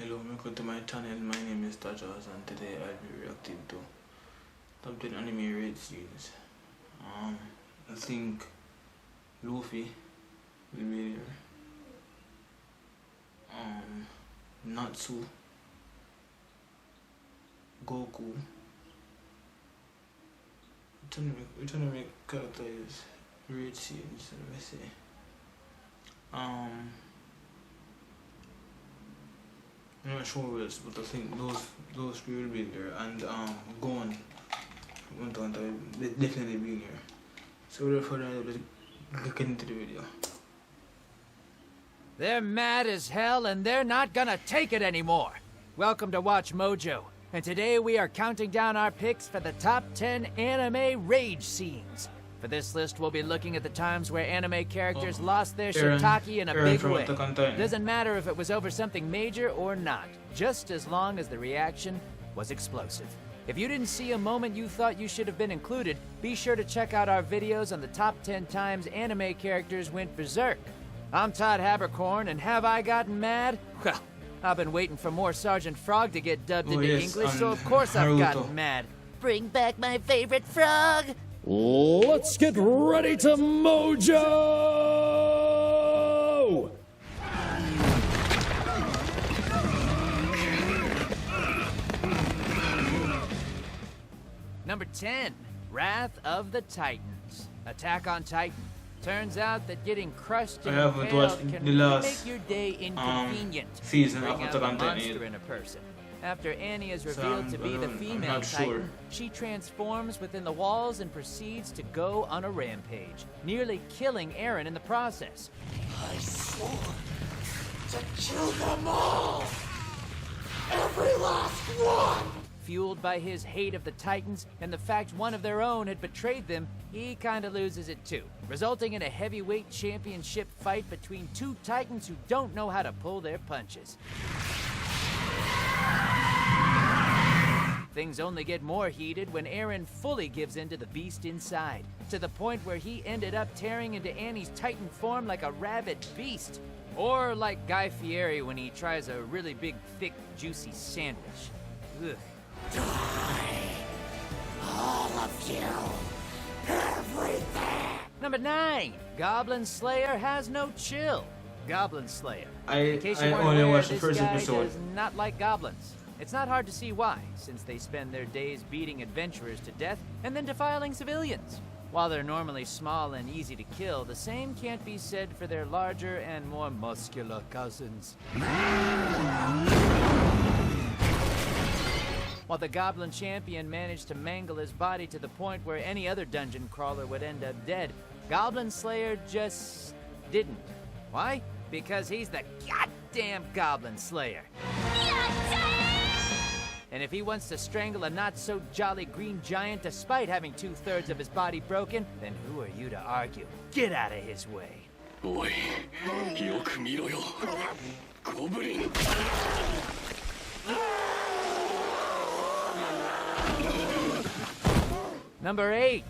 Hello, welcome to my channel. My name is Star Exorcists and today I'll be reacting to top 10 anime raid scenes. I think Luffy will be there. Natsu, Goku. We're trying to make characters raid scenes, let me say. I'm not sure what else, but I think those three will be there, and Gon from Hunter will definitely be there. So without further ado, let's get into the video. They're mad as hell and they're not gonna take it anymore. Welcome to Watch Mojo, and today we are counting down our picks for the top 10 anime rage scenes. For this list, we'll be looking at the times where anime characters lost their shiitake in a big way. Doesn't matter if it was over something major or not, just as long as the reaction was explosive. If you didn't see a moment you thought you should have been included, be sure to check out our videos on the top 10 times anime characters went berserk. I'm Todd Habercorn, and have I gotten mad? Well, I've been waiting for more Sergeant Frog to get dubbed into English, so of course I've gotten mad. Bring back my favorite frog! Let's get ready to mojo! Number 10, Wrath of the Titans. Attack on Titan. Turns out that getting crushed and impaled can really make your day inconvenient. Season Bring of out Attack the on Titan. monster in a person. After Annie is revealed to be the female Titan, she transforms within the walls and proceeds to go on a rampage, nearly killing Eren in the process. I swore to kill them all! Every last one! Fueled by his hate of the Titans and the fact one of their own had betrayed them, he kinda loses it too, resulting in a heavyweight championship fight between two Titans who don't know how to pull their punches. Things only get more heated when Eren fully gives in to the beast inside, to the point where he ended up tearing into Annie's Titan form like a rabid beast. Or like Guy Fieri when he tries a really big, thick, juicy sandwich. Ugh. Die! All of you! Everything! Number 9, Goblin Slayer has no chill. Goblin Slayer. In case you weren't only aware, watched the this first guy episode. does not like goblins. It's not hard to see why, since they spend their days beating adventurers to death and then defiling civilians. While they're normally small and easy to kill, the same can't be said for their larger and more muscular cousins. While the Goblin Champion managed to mangle his body to the point where any other dungeon crawler would end up dead, Goblin Slayer just didn't. Why? Because he's the goddamn Goblin Slayer. And if he wants to strangle a not-so-jolly green giant despite having 2/3 of his body broken, then who are you to argue? Get out of his way. Oi, yoku miro yo. Goblin. Number 8.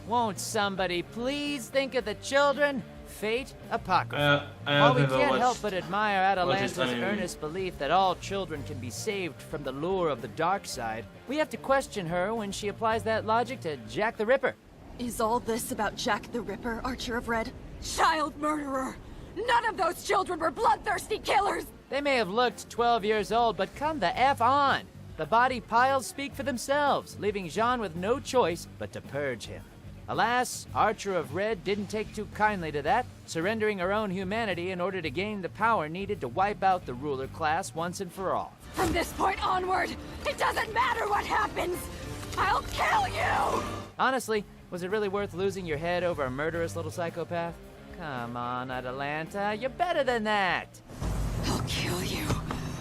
Won't somebody please think of the children? Fate, Apocrypha. While we can't help but admire Atalanta's earnest belief that all children can be saved from the lure of the dark side, we have to question her when she applies that logic to Jack the Ripper. Is all this about Jack the Ripper, Archer of Red? Child murderer! None of those children were bloodthirsty killers! They may have looked 12 years old, but come the F on! The body piles speak for themselves, leaving Jean with no choice but to purge him. Alas, Archer of Red didn't take too kindly to that, surrendering her own humanity in order to gain the power needed to wipe out the ruler class once and for all. From this point onward, it doesn't matter what happens! I'll kill you! Honestly, was it really worth losing your head over a murderous little psychopath? Come on, Atalanta, you're better than that! I'll kill you!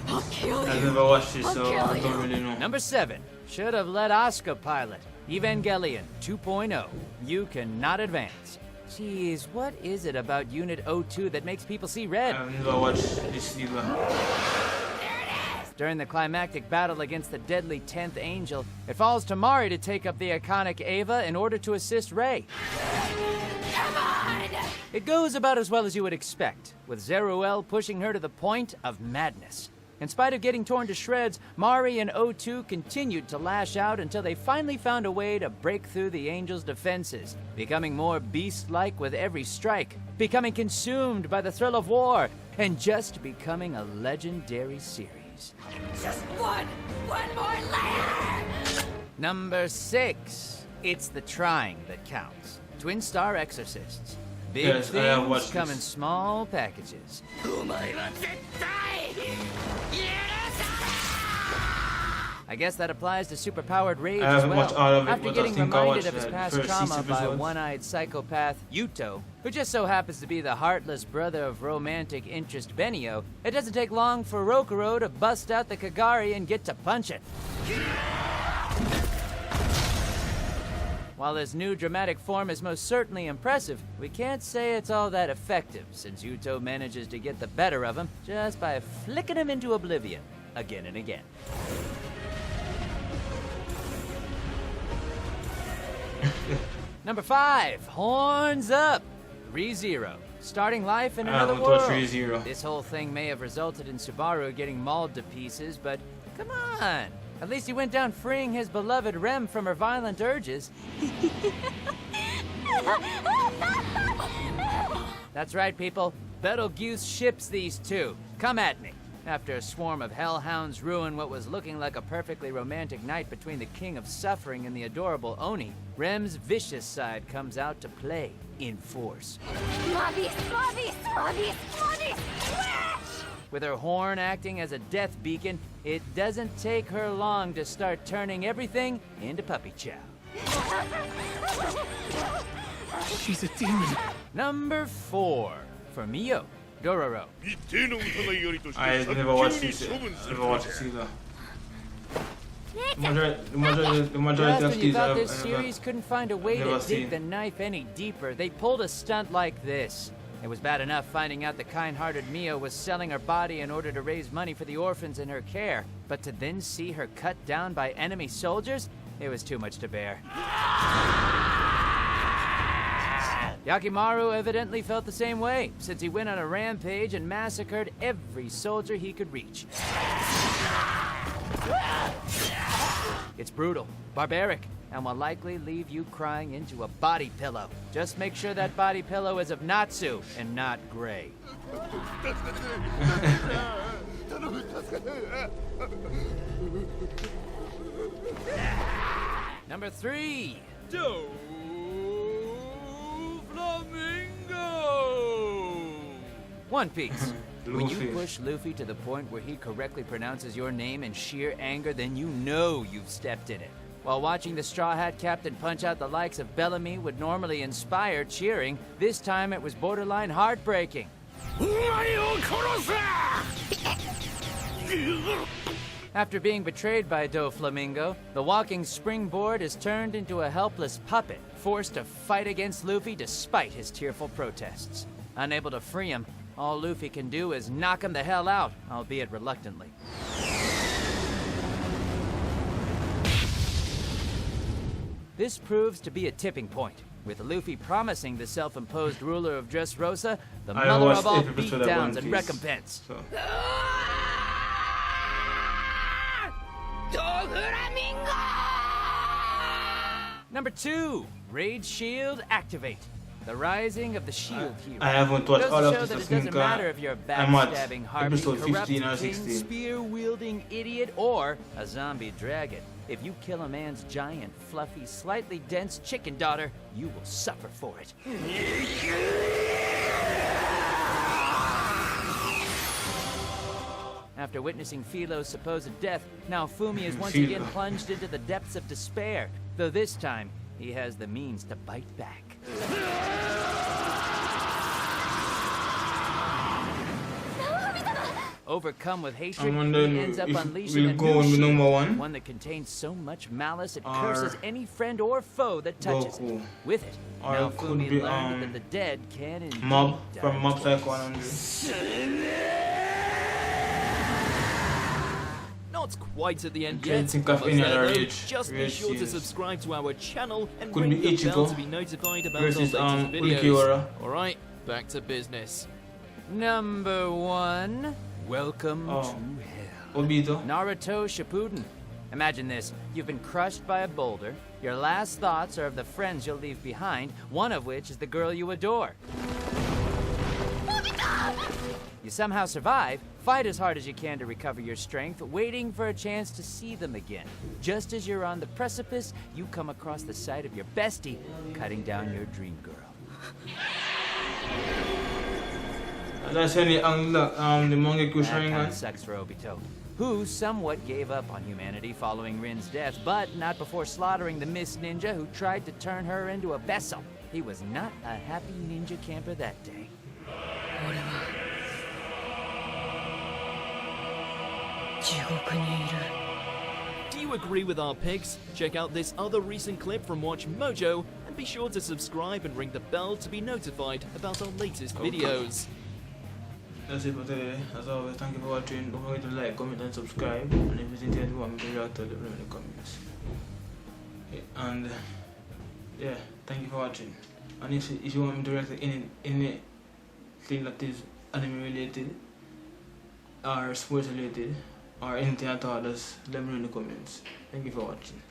I'll kill you! I've never watched this, I'll so kill I don't you. really know. Number 7. Should have let Asuka pilot. Evangelion 2.0. You cannot advance. Jeez, what is it about Unit 02 that makes people see red? I've never watched this either. During the climactic battle against the deadly 10th Angel, it falls to Mari to take up the iconic Ava in order to assist Rei. Come on! It goes about as well as you would expect, with Zeruel pushing her to the point of madness. In spite of getting torn to shreds, Mari and O2 continued to lash out until they finally found a way to break through the Angel's defenses, becoming more beast-like with every strike, becoming consumed by the thrill of war, and just becoming a legendary series. Just one more layer! Number 6. It's the trying that counts. Twin Star Exorcists. Big Yes, I have watched things come in this. small packages. I guess that applies to superpowered rage I as haven't well. watched all of it, After but I getting think I reminded watched of his the past first 6 trauma by a episodes. one-eyed psychopath, Yuto, who just so happens to be the heartless brother of romantic interest Benio, it doesn't take long for Rokuro to bust out the Kagari and get to punch it. While his new dramatic form is most certainly impressive, we can't say it's all that effective, since Yuto manages to get the better of him just by flicking him into oblivion, again and again. Number 5, Horns Up! ReZero, starting life in I another haven't watched world. ReZero. This whole thing may have resulted in Subaru getting mauled to pieces, but come on! At least he went down freeing his beloved Rem from her violent urges. That's right, people. Betelgeuse ships these two. Come at me. After a swarm of hellhounds ruin what was looking like a perfectly romantic night between the King of Suffering and the adorable Oni, Rem's vicious side comes out to play in force. With her horn acting as a death beacon, it doesn't take her long to start turning everything into puppy chow. She's a demon. Number 4, for Mio, Dororo. I never watched this. Never watched this either. The majority Just of when you these thought I've this series couldn't find a way to never dig seen. the knife any deeper, they pulled a stunt like this. It was bad enough finding out the kind-hearted Mio was selling her body in order to raise money for the orphans in her care, but to then see her cut down by enemy soldiers, it was too much to bear. Yakimaru evidently felt the same way, since he went on a rampage and massacred every soldier he could reach. It's brutal, barbaric, and will likely leave you crying into a body pillow. Just make sure that body pillow is of Natsu and not gray. Number 3. One Piece. When you Luffy. push Luffy to the point where he correctly pronounces your name in sheer anger, then you know you've stepped in it. While watching the Straw Hat Captain punch out the likes of Bellamy would normally inspire cheering, this time it was borderline heartbreaking. After being betrayed by Doflamingo, the walking springboard is turned into a helpless puppet, forced to fight against Luffy despite his tearful protests. Unable to free him, all Luffy can do is knock him the hell out, albeit reluctantly. This proves to be a tipping point, with Luffy promising the self-imposed ruler of Dressrosa the I mother watched of all every episode of One beatdowns and Piece, recompense. so. Number 2, Rage Shield Activate. The Rising of the Shield Hero. I haven't watched Goes all to of show this. that I it think doesn't matter if you're a I'm at backstabbing, harpy, episode corrupt 15 or king, 16. spear-wielding idiot, or a zombie dragon. If you kill a man's giant, fluffy, slightly dense chicken daughter, you will suffer for it. After witnessing Philo's supposed death, now Fumi is once again Philo. plunged into the depths of despair, though this time he has the means to bite back. Overcome with hatred, I'm he wondering ends up if unleashing we'll a go new on with shield, number 1. one that contains so much malice it Or curses any friend or foe that touches it. Goku. With it, Or now it could Fumi be, learned that the dead can indeed Mob die from Mob twice. Psycho 100. Not quite at the end Can't yet. think of Almost any there, other though. rage- Just be rage sure to scenes. subscribe to our channel and Could ring be the bell Ichigo to be notified about versus, our latest videos. Ulquiorra. Alright, back to business. Number 1, Welcome Oh. to Hell. Obito. Naruto Shippuden. Imagine this. You've been crushed by a boulder. Your last thoughts are of the friends you'll leave behind, one of which is the girl you adore. You somehow survive, fight as hard as you can to recover your strength, waiting for a chance to see them again. Just as you're on the precipice, you come across the sight of your bestie cutting down your dream girl. That's any the Mangekyo That kind Sharingan. of sucks for Obito, who somewhat gave up on humanity following Rin's death, but not before slaughtering the Mist Ninja who tried to turn her into a vessel. He was not a happy ninja camper that day. Do you agree with our picks? Check out this other recent clip from Watch Mojo and be sure to subscribe and ring the bell to be notified about our latest videos. That's it for today. As always, thank you for watching. Don't forget to like, comment, and subscribe. And if you think you want me to react to it, let me know in the comments. And yeah, thank you for watching. And if you want me to react to anything that is anime related, or sports related, or anything at all, just let me know in the comments. Thank you for watching.